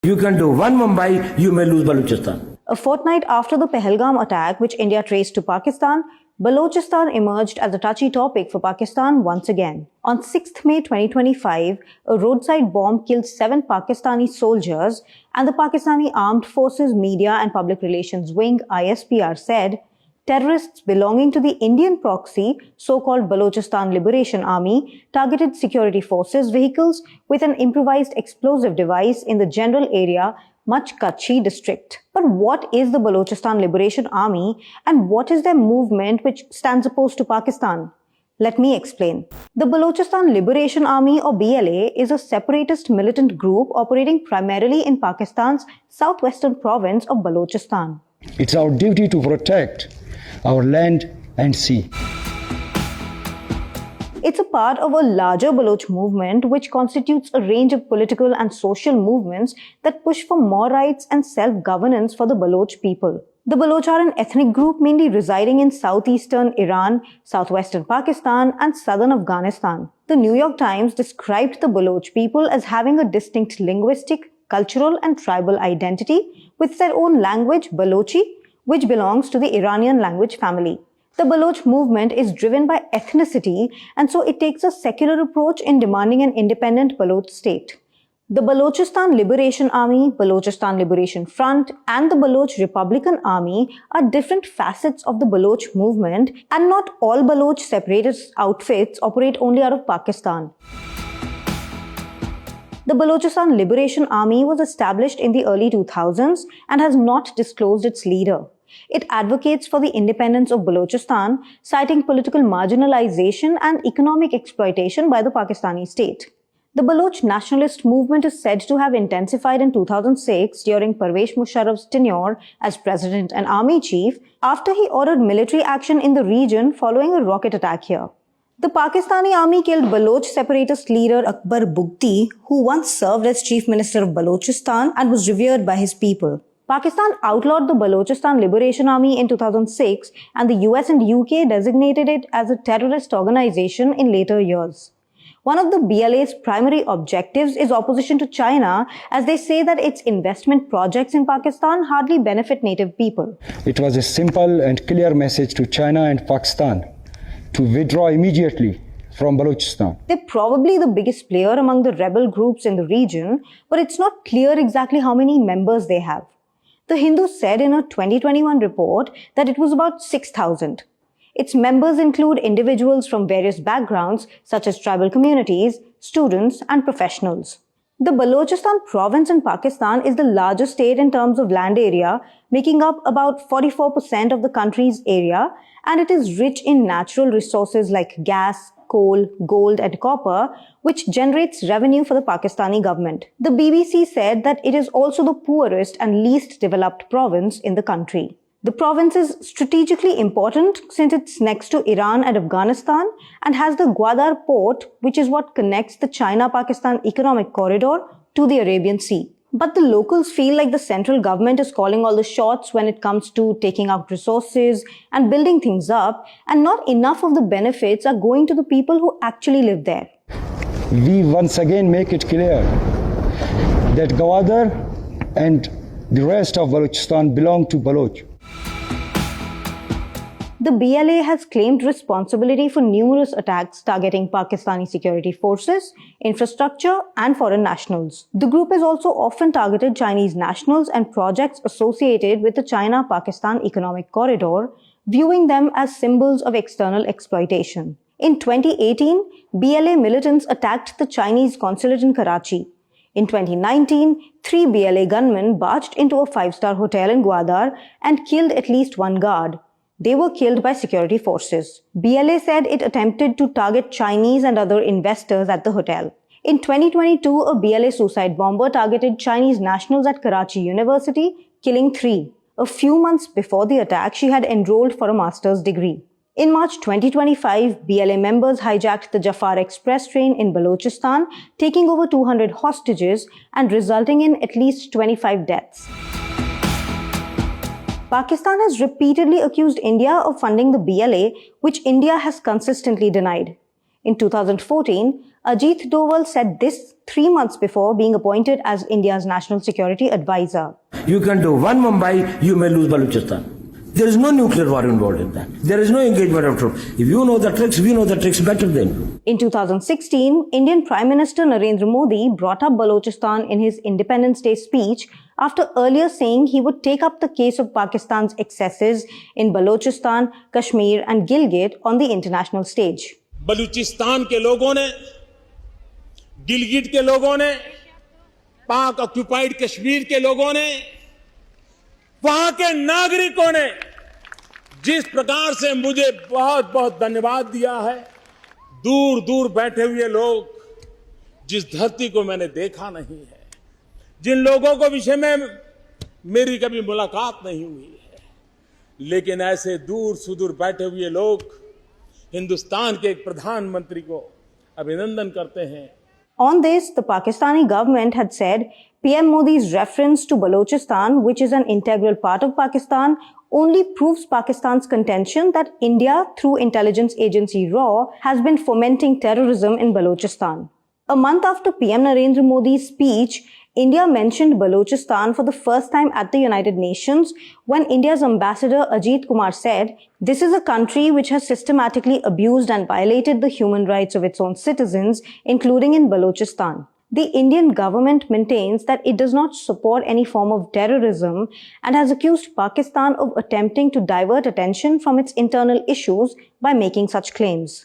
You can do one Mumbai, you may lose Balochistan. A fortnight after the Pahalgam attack, which India traced to Pakistan, Balochistan emerged as a touchy topic for Pakistan once again. On 6th May 2025, a roadside bomb killed 7 Pakistani soldiers, and the Pakistani Armed Forces Media and Public Relations Wing (ISPR) said terrorists belonging to the Indian proxy, so-called Balochistan Liberation Army, targeted security forces vehicles with an improvised explosive device in the general area Machkachi district. But what is the Balochistan Liberation Army and what is their movement which stands opposed to Pakistan? Let me explain. The Balochistan Liberation Army or BLA is a separatist militant group operating primarily in Pakistan's southwestern province of Balochistan. It's our duty to protect our land and sea. It's a part of a larger Baloch movement which constitutes a range of political and social movements that push for more rights and self-governance for the Baloch people. The Baloch are an ethnic group mainly residing in southeastern Iran, southwestern Pakistan, and southern Afghanistan. The New York Times described the Baloch people as having a distinct linguistic, cultural, and tribal identity with their own language, Balochi, which belongs to the Iranian language family. The Baloch movement is driven by ethnicity, and so it takes a secular approach in demanding an independent Baloch state. The Balochistan Liberation Army, Balochistan Liberation Front, and the Baloch Republican Army are different facets of the Baloch movement, and not all Baloch separatist outfits operate only out of Pakistan. The Balochistan Liberation Army was established in the early 2000s and has not disclosed its leader. It advocates for the independence of Balochistan, citing political marginalization and economic exploitation by the Pakistani state. The Baloch nationalist movement is said to have intensified in 2006 during Parvez Musharraf's tenure as president and army chief after he ordered military action in the region following a rocket attack here. The Pakistani army killed Baloch separatist leader Akbar Bugti, who once served as chief minister of Balochistan and was revered by his people. Pakistan outlawed the Balochistan Liberation Army in 2006, and the US and UK designated it as a terrorist organization in later years. One of the BLA's primary objectives is opposition to China, as they say that its investment projects in Pakistan hardly benefit native people. It was a simple and clear message to China and Pakistan to withdraw immediately from Balochistan. They're probably the biggest player among the rebel groups in the region, but it's not clear exactly how many members they have. The Hindu said in a 2021 report that it was about 6,000. Its members include individuals from various backgrounds such as tribal communities, students, and professionals. The Balochistan province in Pakistan is the largest state in terms of land area, making up about 44% of the country's area, and it is rich in natural resources like gas, coal, gold, and copper, which generates revenue for the Pakistani government. The BBC said that it is also the poorest and least developed province in the country. The province is strategically important since it's next to Iran and Afghanistan and has the Gwadar port, which is what connects the China-Pakistan economic corridor to the Arabian Sea. But the locals feel like the central government is calling all the shots when it comes to taking out resources and building things up, and not enough of the benefits are going to the people who actually live there. We once again make it clear that Gwadar and the rest of Balochistan belong to Baloch. The BLA has claimed responsibility for numerous attacks targeting Pakistani security forces, infrastructure, and foreign nationals. The group has also often targeted Chinese nationals and projects associated with the China-Pakistan economic corridor, viewing them as symbols of external exploitation. In 2018, BLA militants attacked the Chinese consulate in Karachi. In 2019, 3 BLA gunmen barged into a 5-star hotel in Gwadar and killed at least 1 guard. They were killed by security forces. BLA said it attempted to target Chinese and other investors at the hotel. In 2022, a BLA suicide bomber targeted Chinese nationals at Karachi University, killing 3. A few months before the attack, she had enrolled for a master's degree. In March 2025, BLA members hijacked the Jafar Express train in Balochistan, taking over 200 hostages and resulting in at least 25 deaths. Pakistan has repeatedly accused India of funding the BLA, which India has consistently denied. In 2014, Ajit Doval said this 3 months before being appointed as India's National Security Advisor. You can do one Mumbai, you may lose Balochistan. There is no nuclear war involved in that. There is no engagement of troops. If you know the tricks, we know the tricks better than you. In 2016, Indian Prime Minister Narendra Modi brought up Balochistan in his Independence Day speech after earlier saying he would take up the case of Pakistan's excesses in Balochistan, Kashmir and Gilgit on the international stage. Balochistan के लोगों ने, गिलगिट के लोगों ने, पाक occupied Kashmir के लोगों ने, वहां के नागरिकों ने जिस प्रकार से मुझे बहुत बहुत धन्यवाद दिया है, दूर दूर बैठे हुए लोग, जिस धरती को मैंने देखा नहीं है, जिन लोगों को विषय में मेरी कभी मुलाकात नहीं हुई है, लेकिन ऐसे दूर सुदूर बैठे हुए लोग हिंदुस्तान के एक प्रधानमंत्री को अभिनंदन करते हैं. On this, the Pakistani government had said PM Modi's reference to Balochistan, which is an integral part of Pakistan, only proves Pakistan's contention that India, through intelligence agency RAW, has been fomenting terrorism in Balochistan. A month after PM Narendra Modi's speech, India mentioned Balochistan for the first time at the United Nations when India's ambassador Ajit Kumar said, "This is a country which has systematically abused and violated the human rights of its own citizens, including in Balochistan." The Indian government maintains that it does not support any form of terrorism and has accused Pakistan of attempting to divert attention from its internal issues by making such claims.